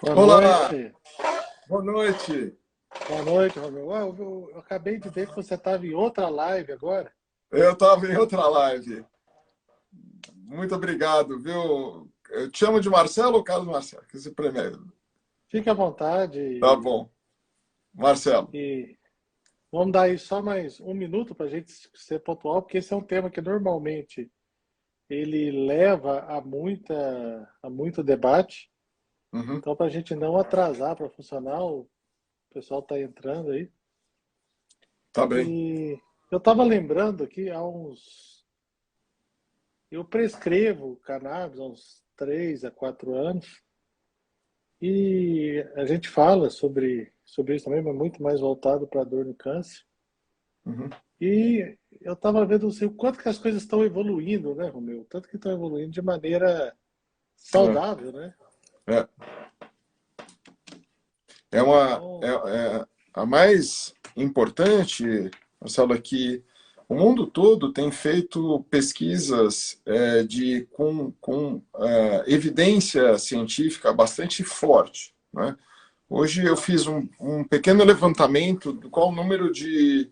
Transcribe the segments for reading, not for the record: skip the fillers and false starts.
Boa Olá, noite. boa noite. Boa noite, Romeu. Eu acabei de ver que você estava em outra live agora. Eu estava em outra live. Muito obrigado, viu? Eu te chamo de Marcelo ou Carlos Marcelo? Que se primeiro. Fique à vontade Tá bom. Marcelo. e vamos dar aí só mais um minuto para a gente ser pontual, porque esse é um tema que normalmente ele leva a muito debate. Uhum, Então, para a gente não atrasar para funcionar, o pessoal está entrando aí. tá bem. E eu estava lembrando que eu prescrevo cannabis há uns 3 a 4 anos. E a gente fala sobre isso também, mas muito mais voltado para a dor no câncer. Uhum, E eu estava vendo assim, o quanto que as coisas estão evoluindo, né, Romeu? Tanto que estão evoluindo de maneira é, saudável, né? é. É uma, Então, é a mais importante, Marcelo, é que o mundo todo tem feito pesquisas com evidência científica bastante forte, né? Hoje eu fiz um pequeno levantamento do qual o número de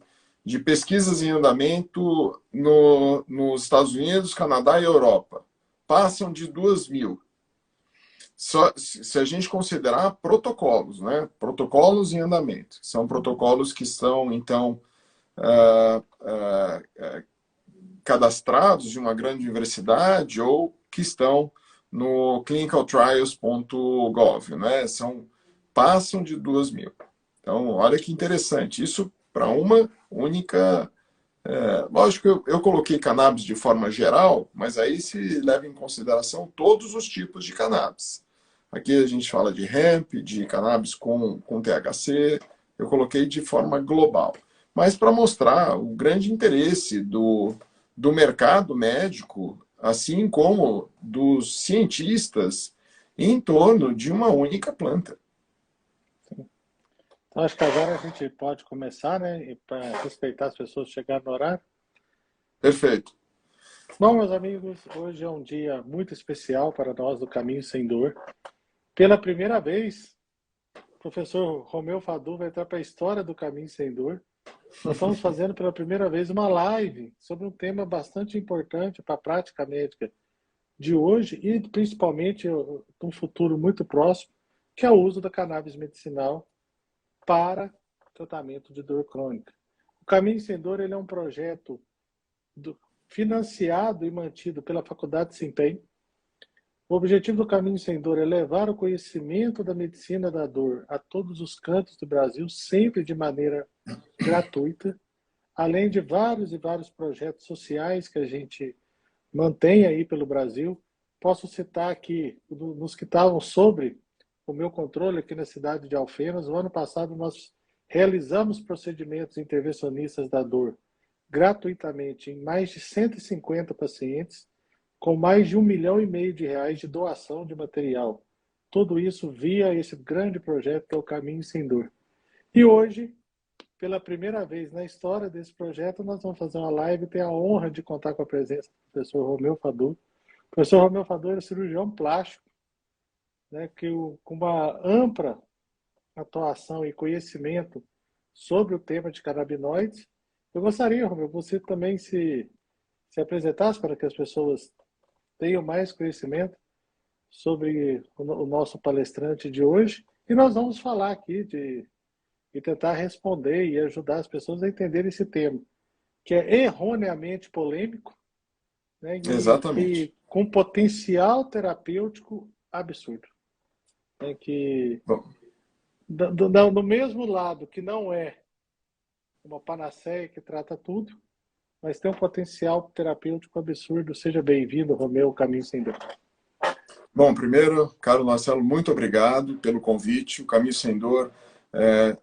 pesquisas em andamento nos Estados Unidos, Canadá e Europa. Passam de 2.000. Só, se a gente considerar protocolos, né? Protocolos em andamento. São protocolos que estão, então, uh, uh, cadastrados de uma grande universidade ou que estão no clinicaltrials.gov, né? Passam de 2.000. Então, olha que interessante. Isso para uma única. Lógico que eu coloquei cannabis de forma geral, mas aí se leva em consideração todos os tipos de cannabis. Aqui a gente fala de hemp, de cannabis com THC, eu coloquei de forma global. Mas para mostrar o grande interesse do mercado médico, assim como dos cientistas, em torno de uma única planta. então acho que agora a gente pode começar, né? Para respeitar as pessoas chegarem no horário. Perfeito. Bom, meus amigos, hoje é um dia muito especial para nós do Caminho Sem Dor. Pela primeira vez, o professor Romeu Fadu vai entrar para a história do Caminho Sem Dor. Nós estamos fazendo pela primeira vez uma live sobre um tema bastante importante para a prática médica de hoje e principalmente um futuro muito próximo, que é o uso da cannabis medicinal para tratamento de dor crônica. O Caminho Sem Dor ele é um projeto financiado e mantido pela Faculdade Simpen. O objetivo do Caminho Sem Dor é levar o conhecimento da medicina da dor a todos os cantos do Brasil, sempre de maneira gratuita, além de vários e vários projetos sociais que a gente mantém aí pelo Brasil. Posso citar aqui, nos que estavam sobre o meu controle aqui na cidade de Alfenas, o ano passado nós realizamos procedimentos intervencionistas da dor gratuitamente em mais de 150 pacientes, com mais de 1,5 milhão de reais de doação de material. Tudo isso via esse grande projeto que é o Caminho Sem Dor. E hoje, pela primeira vez na história desse projeto, nós vamos fazer uma live e ter a honra de contar com a presença do professor Romeu Fadu. O professor Romeu Fadu é cirurgião plástico, né, com uma ampla atuação e conhecimento sobre o tema de canabinoides. Eu gostaria, Romeu, você também se apresentasse para que as pessoas tenham mais conhecimento sobre o nosso palestrante de hoje. E nós vamos falar aqui e tentar responder e ajudar as pessoas a entenderem esse tema, que é erroneamente polêmico, né, e Exatamente. que com potencial terapêutico absurdo. Né, que Bom, do mesmo lado que não é uma panaceia que trata tudo, mas tem um potencial terapêutico absurdo. Seja bem-vindo, Romeu, Caminho Sem Dor. bom, primeiro, caro Marcelo, muito obrigado pelo convite. O Caminho Sem Dor,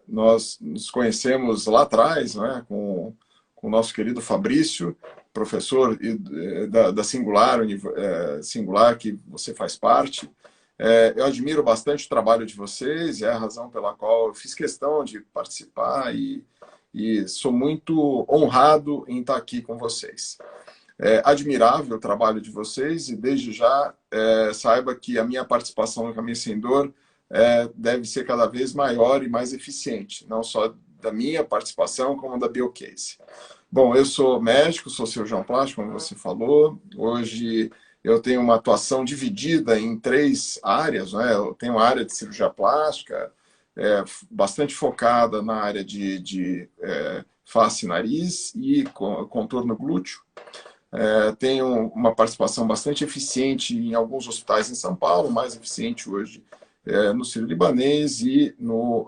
nós nos conhecemos lá atrás, né, com o nosso querido Fabrício, professor da Singular, Singular, que você faz parte. Eu admiro bastante o trabalho de vocês, é a razão pela qual eu fiz questão de participar e sou muito honrado em estar aqui com vocês. É admirável o trabalho de vocês e desde já saiba que a minha participação no Caminho Sem Dor deve ser cada vez maior e mais eficiente, não só da minha participação, como da Biocase. Bom, eu sou médico, sou cirurgião plástico, como você falou. Hoje eu tenho uma atuação dividida em 3 áreas, né? Eu tenho uma área de cirurgia plástica, bastante focada na área de face e nariz e contorno glúteo. Tenho uma participação bastante eficiente em alguns hospitais em São Paulo, mais eficiente hoje no Sírio-Libanês e no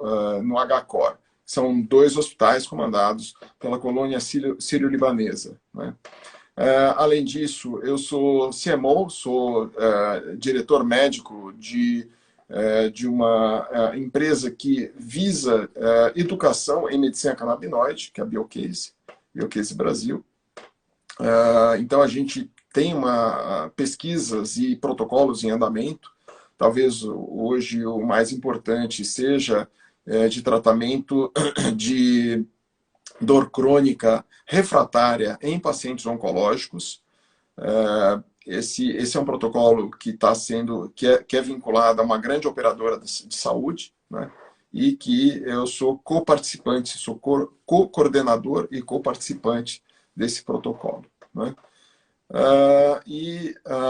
HCOR. São 2 hospitais comandados pela colônia sírio-libanesa, né? Além disso, eu sou CMO, sou diretor médico de uma empresa que visa educação em medicina canabinoide, que é a Biocase, Biocase Brasil. Então, a gente tem pesquisas e protocolos em andamento. Talvez hoje o mais importante seja de tratamento de dor crônica refratária em pacientes oncológicos. Esse é um protocolo que é vinculado a uma grande operadora de saúde, né? E que eu sou co-participante, sou co-coordenador e co-participante desse protocolo, né?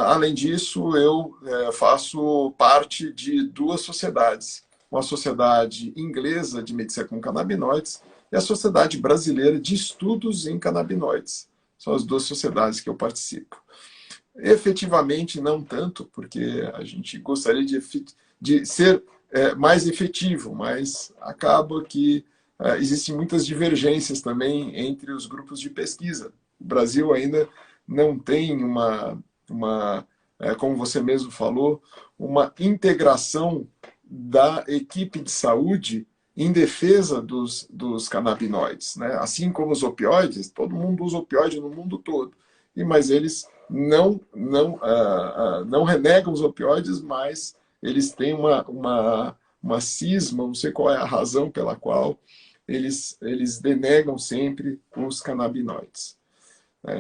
Além disso, eu faço parte de 2 sociedades. Uma sociedade inglesa de medicina com canabinoides e a Sociedade Brasileira de Estudos em Canabinoides. São as 2 sociedades que eu participo. Efetivamente, não tanto, porque a gente gostaria de ser mais efetivo, mas acaba que existem muitas divergências também entre os grupos de pesquisa. O Brasil ainda não tem como você mesmo falou, uma integração da equipe de saúde em defesa dos canabinoides, né? Assim como os opioides, todo mundo usa opioide no mundo todo, mas eles não renegam os opioides, mas eles têm uma cisma, não sei qual é a razão pela qual eles denegam sempre os canabinoides.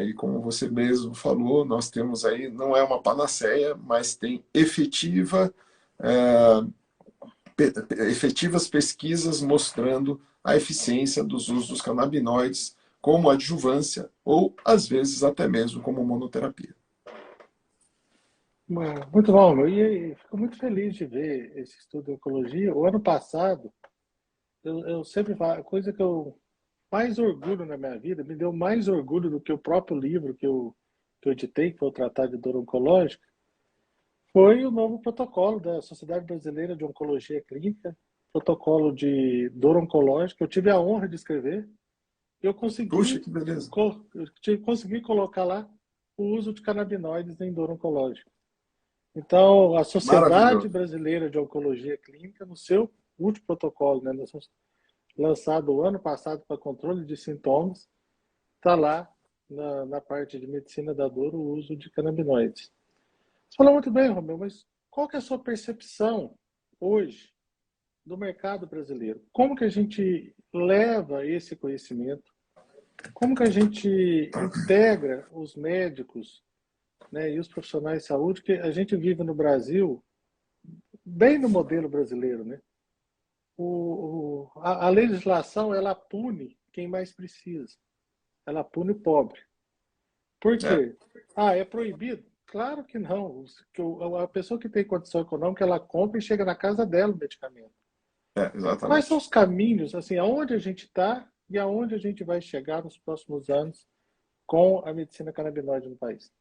E como você mesmo falou, nós temos aí, não é uma panaceia, mas tem efetivas pesquisas mostrando a eficiência dos usos dos canabinoides como adjuvância ou, às vezes, até mesmo como monoterapia. Muito bom, meu. E fico muito feliz de ver esse estudo de oncologia. O ano passado, eu sempre falo, a coisa que eu mais orgulho na minha vida, me deu mais orgulho do que o próprio livro que eu editei, que foi o Tratado de Dor Oncológica, foi o novo protocolo da Sociedade Brasileira de Oncologia Clínica, protocolo de dor oncológica. Eu tive a honra de escrever. Eu Puxa, consegui, que beleza. consegui colocar lá o uso de canabinoides em dor oncológica. Então, a Sociedade Maravilhoso. Brasileira de Oncologia Clínica, no seu último protocolo, né, lançado o ano passado para controle de sintomas, está lá na parte de medicina da dor o uso de canabinoides. Você falou muito bem, Romeu, mas qual que é a sua percepção hoje do mercado brasileiro? Como que a gente leva esse conhecimento? Como que a gente integra os médicos, né, e os profissionais de saúde, que a gente vive no Brasil, bem no modelo brasileiro, né? A legislação, ela pune quem mais precisa. Ela pune o pobre. Por É, quê? É proibido? Claro que não. A pessoa que tem condição econômica, ela compra e chega na casa dela o medicamento. Quais são exatamente. os caminhos, assim, aonde a gente está e aonde a gente vai chegar nos próximos anos com a medicina canabinoide no país?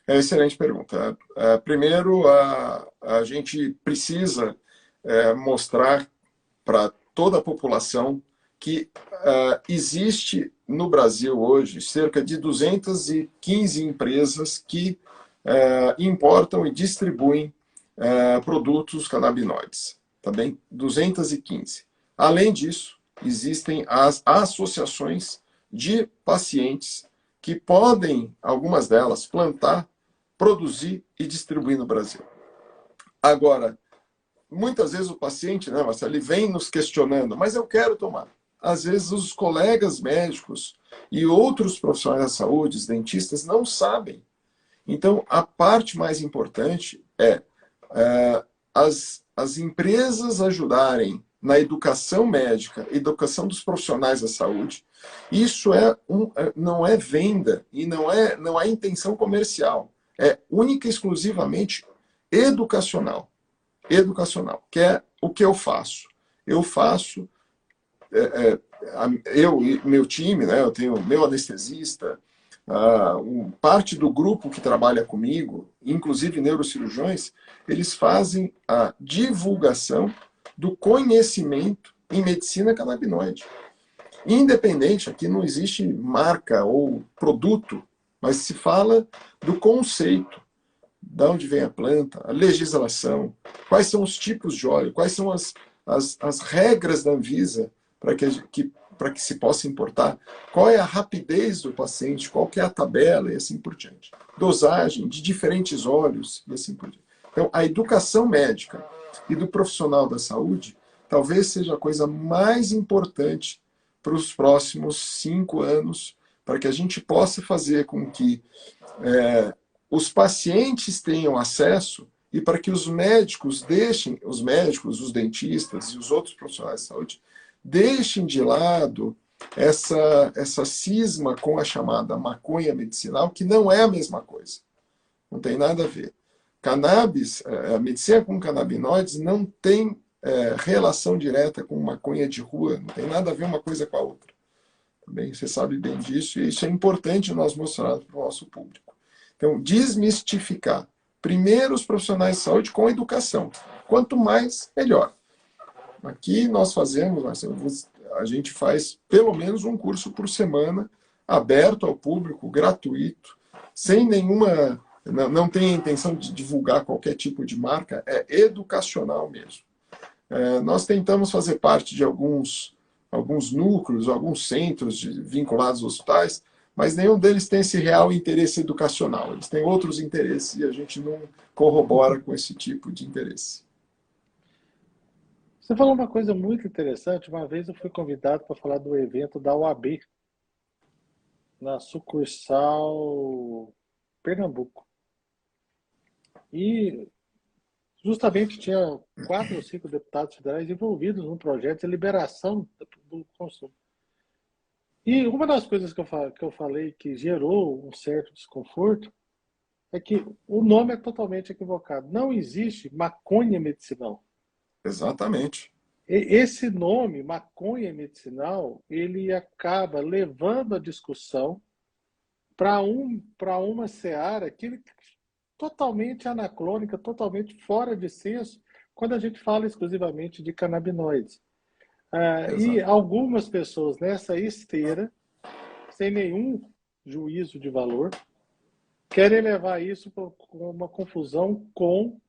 Excelente pergunta. Primeiro, a gente precisa mostrar para toda a população que existe no Brasil hoje cerca de 215 empresas que importam e distribuem produtos canabinoides. Tá bem? 215. Além disso, existem as associações de pacientes que podem, algumas delas, plantar, produzir e distribuir no Brasil. Agora, muitas vezes o paciente, né, Marcelo, ele vem nos questionando, mas eu quero tomar. Às vezes os colegas médicos e outros profissionais da saúde, os dentistas, não sabem. Então, a parte mais importante é as empresas ajudarem na educação médica, educação dos profissionais da saúde, isso não é venda e não é intenção comercial. É única e exclusivamente educacional. Educacional, que é o que eu faço. Eu faço, eu e meu time, né, eu tenho meu anestesista, parte do grupo que trabalha comigo, inclusive neurocirurgiões, eles fazem a divulgação do conhecimento em medicina canabinoide. Independente, aqui não existe marca ou produto, mas se fala do conceito, de onde vem a planta, a legislação, quais são os tipos de óleo, quais são as regras da Anvisa para que se possa importar, qual é a rapidez do paciente, qual que é a tabela e assim por diante. Dosagem de diferentes óleos e assim por diante. Então, a educação médica e do profissional da saúde talvez seja a coisa mais importante para os próximos 5 anos, para que a gente possa fazer com que os pacientes tenham acesso e para que os médicos, os dentistas e os outros profissionais de saúde, deixem de lado essa cisma com a chamada maconha medicinal, que não é a mesma coisa. Não tem nada a ver. Cannabis, a medicina com canabinoides não tem relação direta com maconha de rua, não tem nada a ver uma coisa com a outra. Também você sabe bem disso, e isso é importante nós mostrarmos para o nosso público. Então, desmistificar primeiro os profissionais de saúde com educação. Quanto mais, melhor. Aqui nós fazemos, a gente faz pelo menos um curso por semana, aberto ao público, gratuito, sem nenhuma... Não tem a intenção de divulgar qualquer tipo de marca, é educacional mesmo. Nós tentamos fazer parte de alguns núcleos, alguns centros vinculados aos hospitais, mas nenhum deles tem esse real interesse educacional. Eles têm outros interesses e a gente não corrobora com esse tipo de interesse. Você falou uma coisa muito interessante. Uma vez eu fui convidado para falar do evento da OAB, na sucursal Pernambuco. E justamente tinha 4 ou 5 deputados federais envolvidos num projeto de liberação do consumo. E uma das coisas que eu falei que gerou um certo desconforto é que o nome é totalmente equivocado. Não existe maconha medicinal. Exatamente. Esse nome, maconha medicinal, ele acaba levando a discussão para uma seara que totalmente anacrônica, totalmente fora de senso, quando a gente fala exclusivamente de canabinoides. E algumas pessoas nessa esteira, sem nenhum juízo de valor, querem levar isso para uma confusão com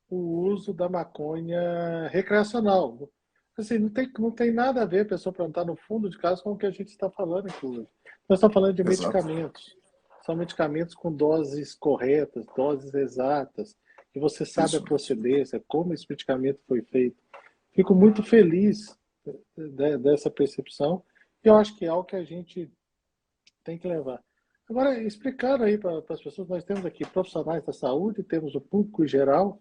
o uso da maconha recreacional. Assim, não tem nada a ver a pessoa plantar no fundo de casa com o que a gente está falando aqui hoje. Nós estamos falando de medicamentos. São medicamentos com doses corretas, doses exatas, que você sabe a procedência, como esse medicamento foi feito. Fico muito feliz dessa percepção e eu acho que é algo que a gente tem que levar. Agora, explicando aí para as pessoas, nós temos aqui profissionais da saúde, temos o público geral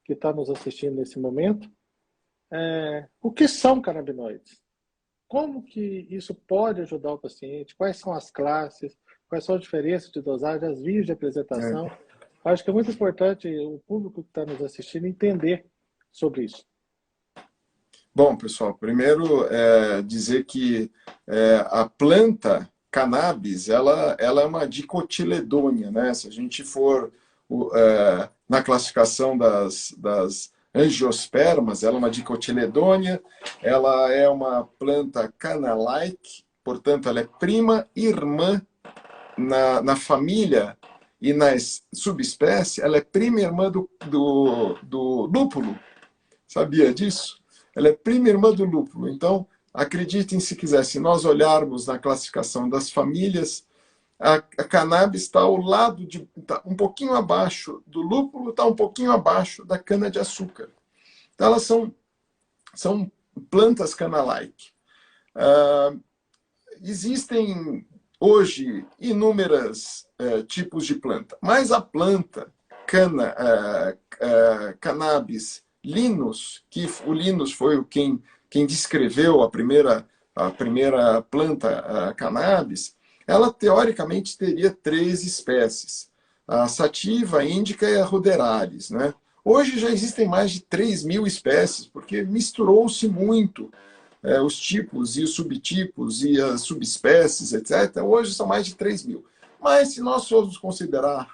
que está nos assistindo nesse momento. O que são canabinoides? Como que isso pode ajudar o paciente? Quais são as classes? Quais são as diferenças de dosagem, as vias de apresentação? Acho que é muito importante o público que está nos assistindo entender sobre isso. Bom, pessoal, primeiro dizer que a planta cannabis, ela é uma dicotiledônia, né? Se a gente for na classificação das angiospermas, ela é uma dicotiledônia, ela é uma planta canna-like, portanto, ela é prima irmã na família e nas subespécies, ela é prima irmã do lúpulo. Sabia disso? Ela é prima irmã do lúpulo. Então, acreditem se quiser, se nós olharmos na classificação das famílias, a cannabis está ao lado, tá um pouquinho abaixo do lúpulo, está um pouquinho abaixo da cana-de-açúcar. Então, elas são plantas canna-like. Existem hoje inúmeros tipos de planta, mas a planta Cannabis Linus, que o Linus foi quem descreveu a primeira planta cannabis, ela teoricamente teria 3 espécies: a sativa, a índica e a ruderalis, né? Hoje já existem mais de 3.000 espécies, porque misturou-se muito os tipos e os subtipos e as subespécies, etc. Hoje são mais de 3.000. Mas se nós formos considerar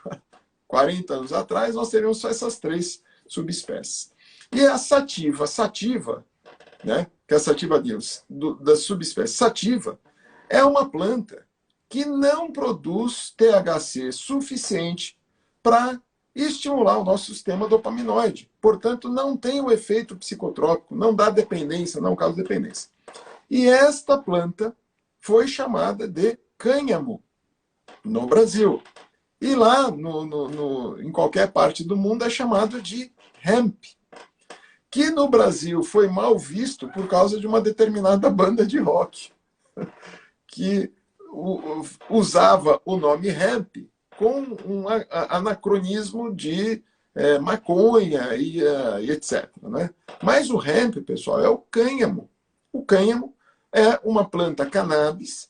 40 anos atrás, nós teríamos só essas 3 subespécies. E a sativa, né, que é a sativa da subespécie sativa, é uma planta que não produz THC suficiente para estimular o nosso sistema dopaminoide. Portanto, não tem o efeito psicotrópico, não dá dependência, não causa dependência. E esta planta foi chamada de cânhamo no Brasil. E lá, em qualquer parte do mundo, é chamado de hemp, que no Brasil foi mal visto por causa de uma determinada banda de rock, que usava o nome hemp com um anacronismo de maconha e etc. Né? Mas o hemp, pessoal, é o cânhamo. O cânhamo é uma planta cannabis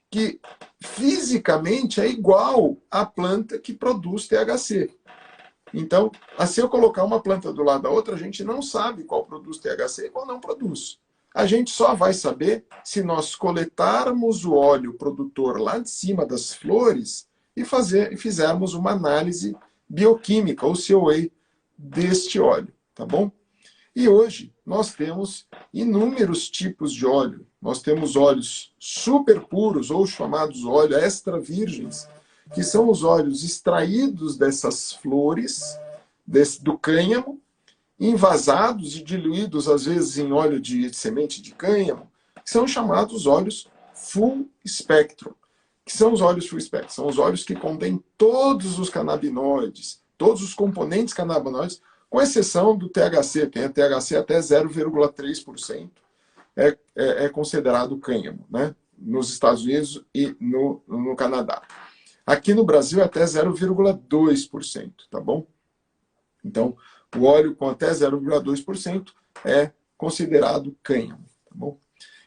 que fisicamente é igual à planta que produz THC. Então, se eu colocar uma planta do lado da outra, a gente não sabe qual produz THC e qual não produz. A gente só vai saber se nós coletarmos o óleo produtor lá de cima das flores e fizermos uma análise bioquímica, ou COA, deste óleo, tá bom? E hoje nós temos inúmeros tipos de óleo. Nós temos óleos super puros, ou chamados óleos extra virgens, que são os óleos extraídos dessas flores, do cânhamo, envasados e diluídos, às vezes, em óleo de semente de cânhamo, que são chamados óleos full spectrum. Que são os óleos full spectrum? São os óleos que contêm todos os canabinoides, todos os componentes canabinoides, com exceção do THC. Tem a THC até 0,3%, é considerado cânhamo, né? Nos Estados Unidos e no Canadá. Aqui no Brasil é até 0,2%, tá bom? Então, o óleo com até 0,2% é considerado cânhamo, tá bom?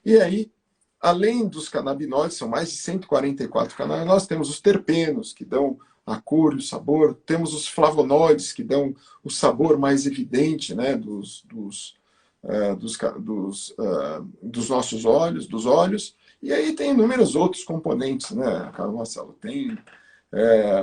E aí, além dos canabinoides, são mais de 144 canabinoides, nós temos os terpenos, que dão a cor e o sabor, temos os flavonoides, que dão o sabor mais evidente, né, dos nossos óleos, dos óleos, e aí tem inúmeros outros componentes, né, Carlos Marcelo, tem...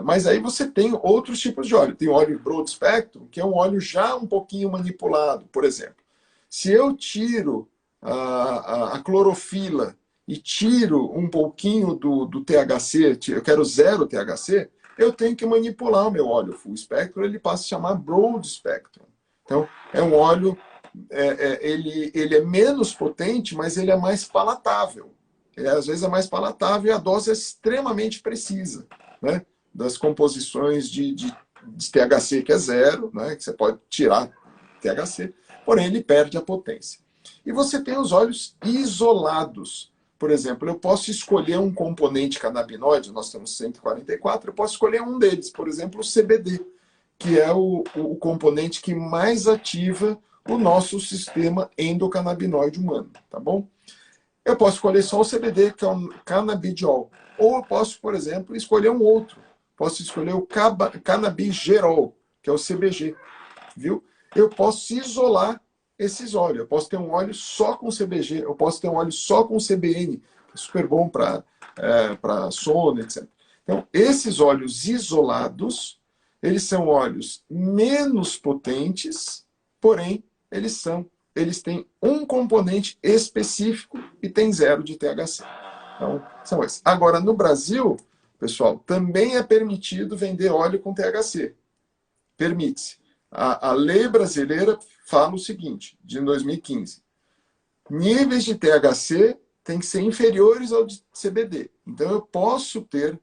mas aí você tem outros tipos de óleo. Tem o óleo broad spectrum, que é um óleo já um pouquinho manipulado. Por exemplo, se eu tiro a clorofila e tiro um pouquinho do THC, eu quero 0 THC, eu tenho que manipular o meu óleo full spectrum, ele passa a chamar broad spectrum. Então, é um óleo, ele é menos potente, mas ele é mais palatável. Às vezes é mais palatável e a dose é extremamente precisa, né? Das composições de THC, que é 0, né? Que você pode tirar THC, porém ele perde a potência. E você tem os óleos isolados. Por exemplo, eu posso escolher um componente canabinoide, nós temos 144, eu posso escolher um deles, por exemplo, o CBD, que é o componente que mais ativa o nosso sistema endocannabinoide humano, tá bom? Eu posso escolher só o CBD, que é o canabidiol. Ou eu posso, por exemplo, escolher um outro. Posso escolher o canabigerol, que é o CBG. Viu? Eu posso isolar esses óleos. Eu posso ter um óleo só com CBG, eu posso ter um óleo só com CBN, que é super bom para sono, etc. Então, esses óleos isolados, eles são óleos menos potentes, porém, eles têm um componente específico e tem 0 de THC. Então, são esses. Agora, no Brasil, pessoal, também é permitido vender óleo com THC. Permite-se. A lei brasileira fala o seguinte, de 2015. Níveis de THC têm que ser inferiores ao de CBD. Então, eu posso ter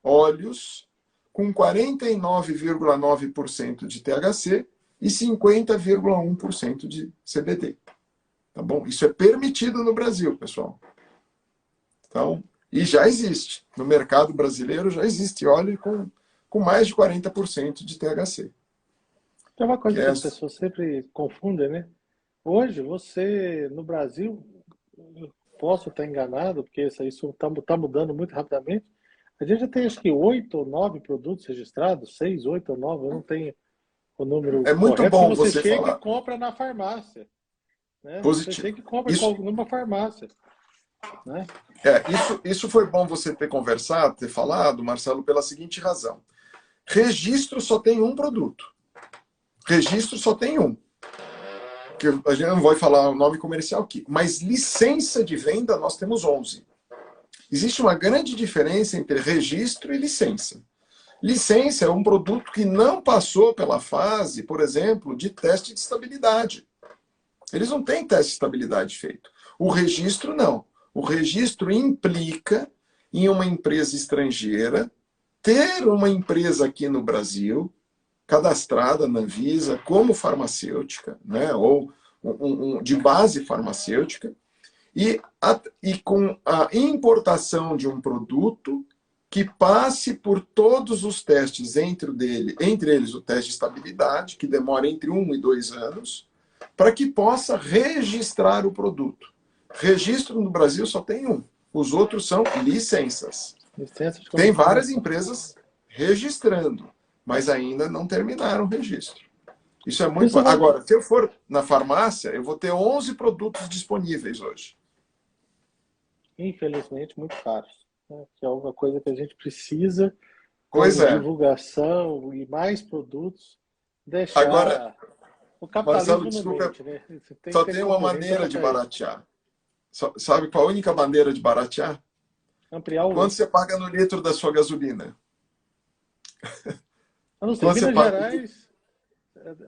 óleos com 49,9% de THC e 50,1% de CBD. Tá bom? Isso é permitido no Brasil, pessoal. Então, e já existe. No mercado brasileiro já existe óleo com mais de 40% de THC. Tem uma que coisa que é... as pessoas sempre confundem, né? Hoje, você, no Brasil, eu posso estar enganado, porque isso está mudando muito rapidamente. A gente já tem acho que 8 ou 9 produtos registrados, 6, 8 ou 9, eu não tenho o número É muito correto, que bom você você chega e falar. compra na farmácia, né? Você Positivo. chega e compra Isso, numa farmácia, né? isso foi bom você ter conversado, ter falado, Marcelo, pela seguinte razão. Registro só tem um produto. Registro só tem um. Que a gente não vai falar o nome comercial aqui. Mas licença de venda nós temos 11. Existe uma grande diferença entre registro e licença. Licença é um produto que não passou pela fase, por exemplo, de teste de estabilidade. Eles não têm teste de estabilidade feito. O registro, não. O registro implica em uma empresa estrangeira ter uma empresa aqui no Brasil, cadastrada na Anvisa como farmacêutica, né, ou de base farmacêutica, e com a importação de um produto que passe por todos os testes, entre eles o teste de estabilidade, que demora entre 1 e 2 anos, para que possa registrar o produto. Registro no Brasil só tem um. Os outros são licenças. Licença de Tem várias comercialização. empresas registrando, mas ainda não terminaram o registro. Isso é muito... Isso vai... Agora, se eu for na farmácia, eu vou ter 11 produtos disponíveis hoje. Infelizmente, muito caros, né? Que é uma coisa que a gente precisa, Pois como é. divulgação e mais produtos, Agora, deixar o Marcelo, capitalismo no desculpa, mente, né? Você tem que só ter tem uma concorrência maneira de para isso. baratear. Sabe qual a única maneira de baratear? Ampliar o Quanto lucro. você paga no litro da sua gasolina? Eu não sei, Quanto você Minas paga... Gerais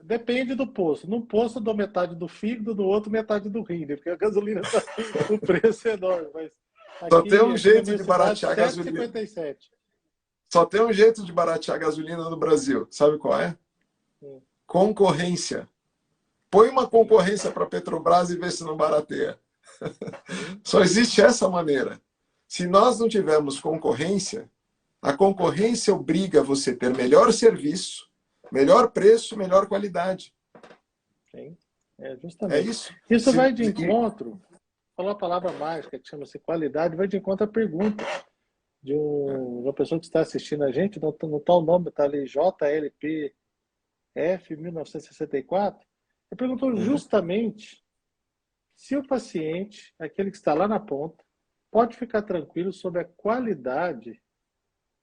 depende do posto. Num posto eu dou metade do fígado, no outro metade do rim, né? Porque a gasolina tá, o preço é enorme. Mas Só tem um aqui na jeito minha de cidade, baratear a gasolina. 7,57. Só tem um jeito de baratear a gasolina no Brasil. Sabe qual é? Concorrência. Põe uma concorrência para a Petrobras e vê se não barateia. Só existe essa maneira. Se nós não tivermos concorrência, a concorrência obriga você a ter melhor serviço, melhor preço, melhor qualidade. Sim, É justamente. isso. Isso vai de encontro, falou a palavra mágica que chama-se qualidade, vai de encontro à pergunta de uma pessoa que está assistindo a gente, não está o nome, está ali JLPF 1964. Ele perguntou justamente se o paciente, aquele que está lá na ponta, pode ficar tranquilo sobre a qualidade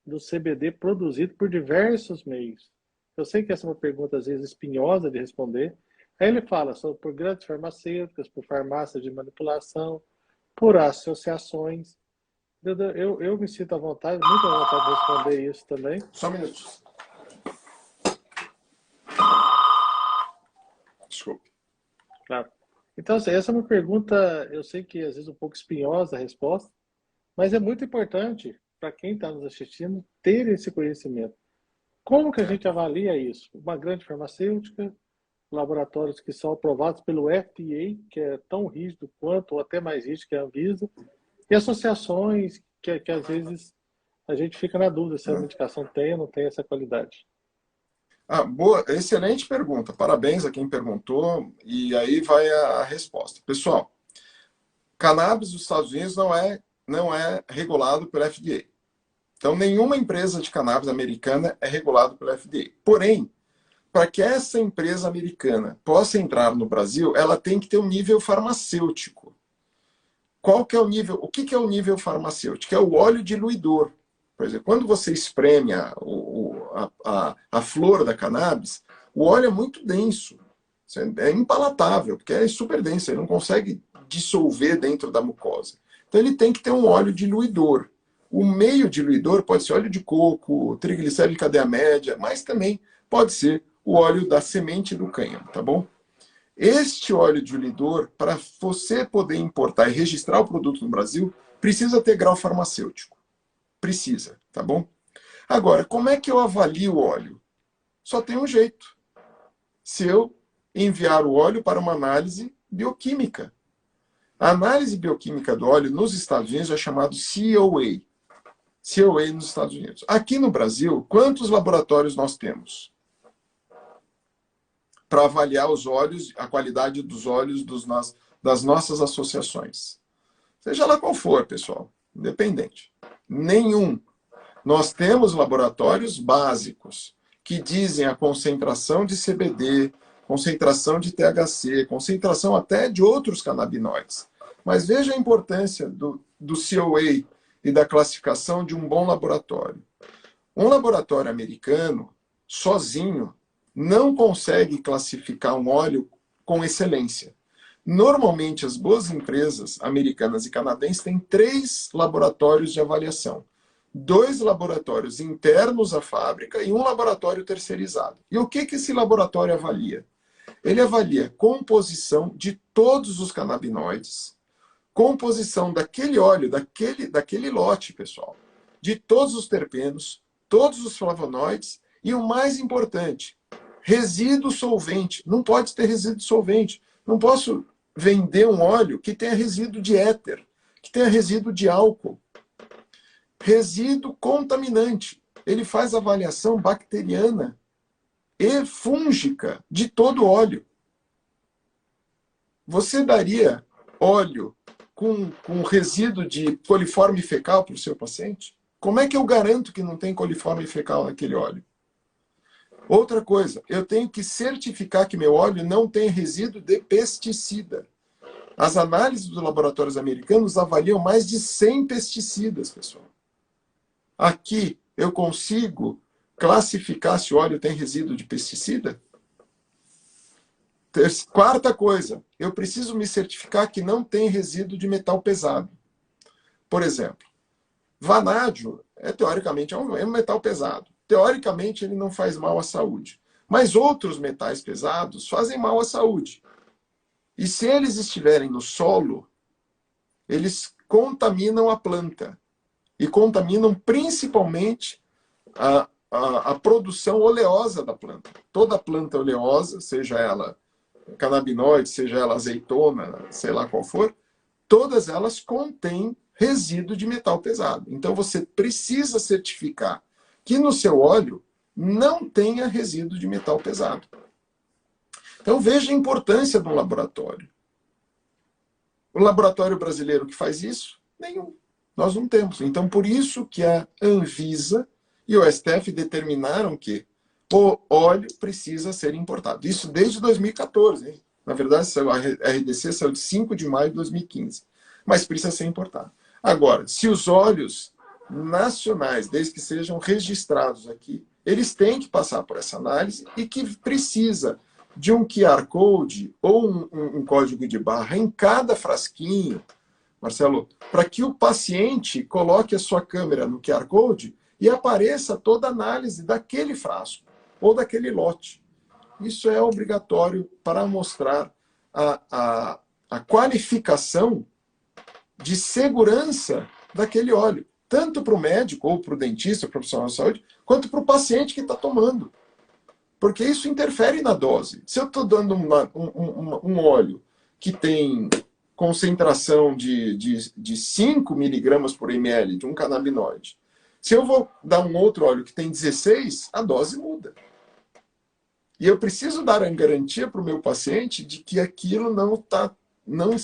do CBD produzido por diversos meios. Eu sei que essa é uma pergunta, às vezes, espinhosa de responder. Aí ele fala sobre por grandes farmacêuticas, por farmácias de manipulação, por associações. Eu me sinto à vontade, muito à vontade de responder isso também. Só um minuto. Desculpe. Claro. Então, assim, essa é uma pergunta, eu sei que às vezes um pouco espinhosa a resposta, mas é muito importante para quem está nos assistindo ter esse conhecimento. Como que a gente avalia isso? Uma grande farmacêutica, laboratórios que são aprovados pelo FDA, que é tão rígido quanto, ou até mais rígido que a Anvisa, e associações que às vezes a gente fica na dúvida se a medicação tem ou não tem essa qualidade. Boa, excelente pergunta. Parabéns a quem perguntou. E aí vai a resposta. Pessoal, cannabis dos Estados Unidos não é regulado pelo FDA. Então, nenhuma empresa de cannabis americana é regulada pelo FDA. Porém, para que essa empresa americana possa entrar no Brasil, ela tem que ter um nível farmacêutico. Qual que é o nível? O que é o nível farmacêutico? É o óleo diluidor. Por exemplo, quando você espreme a flor da cannabis, o óleo é muito denso. É impalatável, porque é super denso, ele não consegue dissolver dentro da mucosa. Então ele tem que ter um óleo diluidor. O meio diluidor pode ser óleo de coco, triglicérido de cadeia média, mas também pode ser o óleo da semente do cânhamo, tá bom? Este óleo diluidor, para você poder importar e registrar o produto no Brasil, precisa ter grau farmacêutico. Precisa, tá bom? Agora, como é que eu avalio o óleo? Só tem um jeito. Se eu enviar o óleo para uma análise bioquímica. A análise bioquímica do óleo nos Estados Unidos é chamado COA. COA nos Estados Unidos. Aqui no Brasil, quantos laboratórios nós temos? para avaliar os óleos, a qualidade dos óleos das nossas associações. Seja lá qual for, pessoal, independente. Nenhum. Nós temos laboratórios básicos que dizem a concentração de CBD, concentração de THC, concentração até de outros canabinoides. Mas veja a importância do COA e da classificação de um bom laboratório. Um laboratório americano, sozinho, não consegue classificar um óleo com excelência. Normalmente, as boas empresas americanas e canadenses têm 3 laboratórios de avaliação. 2 laboratórios internos à fábrica e um laboratório terceirizado. E o que esse laboratório avalia? Ele avalia composição de todos os canabinoides, composição daquele óleo, daquele lote, pessoal, de todos os terpenos, todos os flavonoides e o mais importante, resíduo solvente. Não pode ter resíduo solvente. Não posso vender um óleo que tenha resíduo de éter, que tenha resíduo de álcool. Resíduo contaminante. Ele faz avaliação bacteriana e fúngica de todo o óleo. Você daria óleo com resíduo de coliforme fecal para o seu paciente? Como é que eu garanto que não tem coliforme fecal naquele óleo? Outra coisa, eu tenho que certificar que meu óleo não tem resíduo de pesticida. As análises dos laboratórios americanos avaliam mais de 100 pesticidas, pessoal. Aqui eu consigo classificar se o óleo tem resíduo de pesticida? Quarta coisa, eu preciso me certificar que não tem resíduo de metal pesado. Por exemplo, vanádio, teoricamente, é um metal pesado. Teoricamente, ele não faz mal à saúde. Mas outros metais pesados fazem mal à saúde. E se eles estiverem no solo, eles contaminam a planta. E contaminam principalmente a produção oleosa da planta. Toda planta oleosa, seja ela canabinoide, seja ela azeitona, sei lá qual for, todas elas contêm resíduo de metal pesado. Então você precisa certificar que no seu óleo não tenha resíduo de metal pesado. Então veja a importância do laboratório. O laboratório brasileiro que faz isso? Nenhum. Nós não temos. Então por isso que a Anvisa e o STF determinaram que o óleo precisa ser importado. Isso desde 2014. Hein? Na verdade, a RDC saiu de 5 de maio de 2015. Mas precisa ser importado. Agora, se os óleos nacionais, desde que sejam registrados aqui, eles têm que passar por essa análise e que precisa de um QR Code ou um código de barra em cada frasquinho, Marcelo, para que o paciente coloque a sua câmera no QR Code e apareça toda a análise daquele frasco ou daquele lote. Isso é obrigatório para mostrar a qualificação de segurança daquele óleo, tanto para o médico ou para o dentista, profissional de saúde, quanto para o paciente que está tomando. Porque isso interfere na dose. Se eu estou dando um óleo que tem concentração de 5 miligramas por ml de um canabinoide, se eu vou dar um outro óleo que tem 16, a dose muda. E eu preciso dar a garantia para o meu paciente de que aquilo não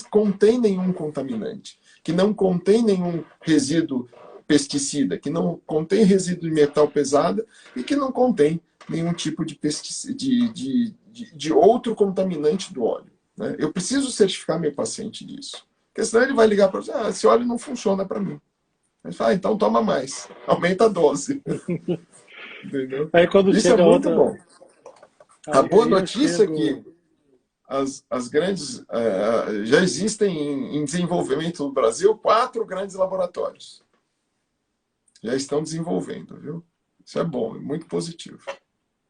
contém nenhum contaminante, que não contém nenhum resíduo pesticida, que não contém resíduo de metal pesado e que não contém nenhum tipo de outro contaminante do óleo. Né? Eu preciso certificar meu paciente disso. Porque senão ele vai ligar para você, esse óleo não funciona para mim. Ele fala, então toma mais, aumenta a dose. Entendeu? Aí quando Isso chega é muito outra... bom. A boa notícia é que chego... as grandes... já existem em desenvolvimento no Brasil 4 grandes laboratórios. Já estão desenvolvendo, viu? Isso é bom, é muito positivo.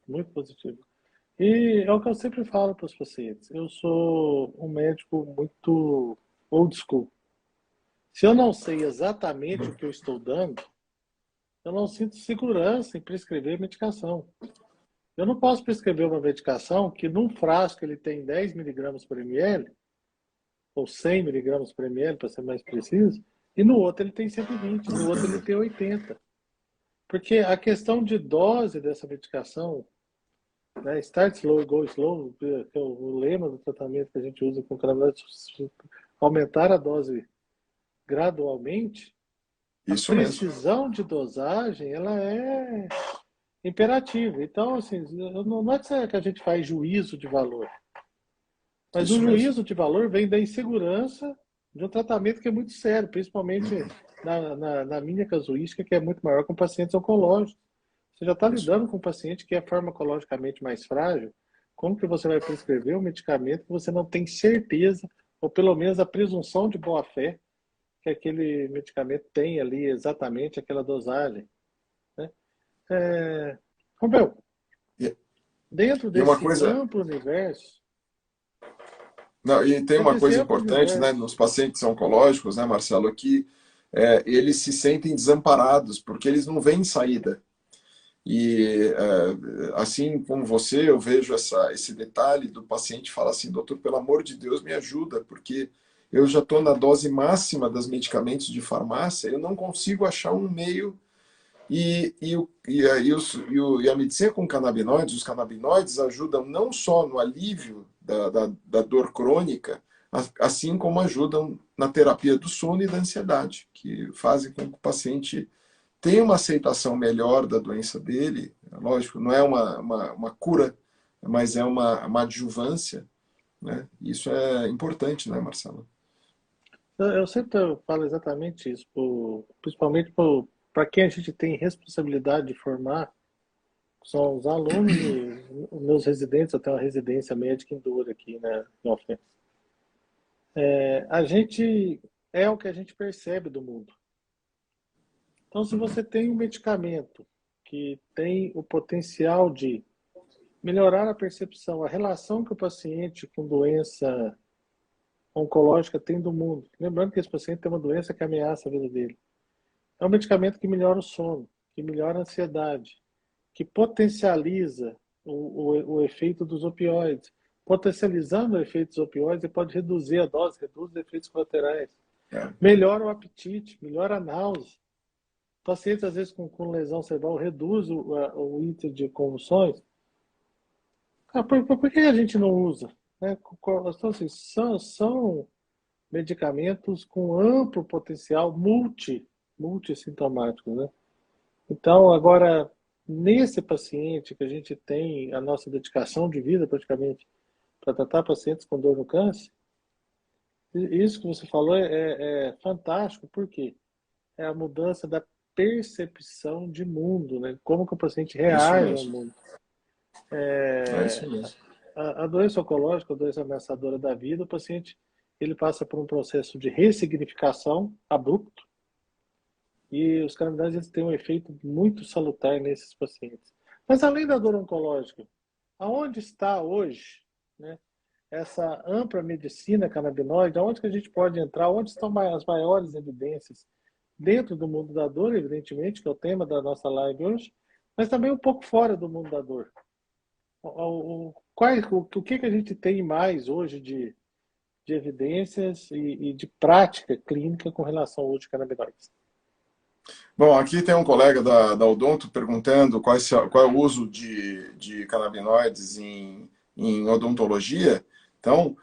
Muito positivo. E é o que eu sempre falo para os pacientes. Eu sou um médico muito old school. Se eu não sei exatamente o que eu estou dando, eu não sinto segurança em prescrever medicação. Eu não posso prescrever uma medicação que num frasco ele tem 10 miligramas por ml, ou 100 miligramas por ml, para ser mais preciso, e no outro ele tem 120, no outro ele tem 80. Porque a questão de dose dessa medicação né? Start slow, go slow, que é o lema do tratamento que a gente usa com cannabinoide, aumentar a dose gradualmente, a Isso mesmo. precisão de dosagem, ela é imperativa. Então, assim, não é que a gente faz juízo de valor, mas o Isso mesmo. juízo de valor vem da insegurança de um tratamento que é muito sério, principalmente na minha casuística, que é muito maior com pacientes oncológicos. Você já está Isso. lidando com um paciente que é farmacologicamente mais frágil. Como que você vai prescrever um medicamento que você não tem certeza, ou pelo menos a presunção de boa-fé, que aquele medicamento tem ali exatamente aquela dosagem, né? Roberto, E, dentro e uma desse coisa, amplo universo, não, e tem dentro uma desse coisa amplo importante, né, universo, nos pacientes oncológicos, né, Marcelo, que eles se sentem desamparados porque eles não veem saída. E assim como você, eu vejo esse detalhe do paciente fala assim, doutor, pelo amor de Deus, me ajuda, porque eu já estou na dose máxima dos medicamentos de farmácia, eu não consigo achar um meio. E a medicina com canabinoides, os canabinoides ajudam não só no alívio da dor crônica, assim como ajudam na terapia do sono e da ansiedade, que fazem com que o paciente tenha uma aceitação melhor da doença dele. Lógico, não é uma cura, mas é uma adjuvância, né? Isso é importante, né, Marcelo? eu sempre falo exatamente isso, principalmente para quem a gente tem responsabilidade de formar, são os alunos e os meus residentes. Eu tenho uma residência médica em Dor aqui, né, em Alfenas. A gente é o que a gente percebe do mundo. Então, se você tem um medicamento que tem o potencial de melhorar a percepção, a relação que o paciente com doença oncológica tem do mundo, lembrando que esse paciente tem uma doença que ameaça a vida dele, é um medicamento que melhora o sono, que melhora a ansiedade, que potencializa o efeito dos opioides. Potencializando o efeito dos opioides, ele pode reduzir a dose, reduz os efeitos colaterais, É, melhora o apetite, melhora a náusea. Pacientes, às vezes, com lesão cerebral, reduz o índice de convulsões. Por que a gente não usa? Né? Então, assim, são medicamentos com amplo potencial multissintomático, né? Então, agora, nesse paciente que a gente tem a nossa dedicação de vida, praticamente, para tratar pacientes com dor no câncer, isso que você falou é fantástico, porque é a mudança da percepção de mundo, né? Como que o paciente isso reage ao mesmo. mundo. É isso mesmo. A doença oncológica, a doença ameaçadora da vida, o paciente ele passa por um processo de ressignificação abrupto, e os canabinoides têm um efeito muito salutar nesses pacientes. Mas além da dor oncológica, aonde está hoje, né, essa ampla medicina canabinoide? Aonde que a gente pode entrar? Onde estão as maiores evidências? Dentro do mundo da dor, evidentemente, que é o tema da nossa live hoje, mas também um pouco fora do mundo da dor. O que a gente tem mais hoje de evidências e de prática clínica com relação ao uso de canabinoides? Bom, aqui tem um colega da Odonto perguntando qual é o uso de canabinoides em odontologia. Então,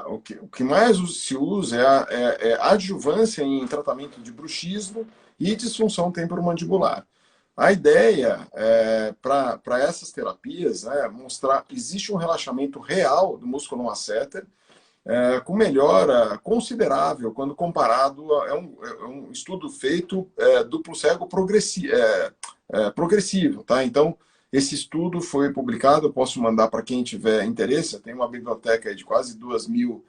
o que mais se usa é adjuvância em tratamento de bruxismo e disfunção temporomandibular. A ideia para essas terapias é mostrar que existe um relaxamento real do músculo masseter, com melhora considerável quando comparado é um estudo feito duplo cego progressivo, tá? Então, esse estudo foi publicado, eu posso mandar para quem tiver interesse, tem uma biblioteca de quase 2.000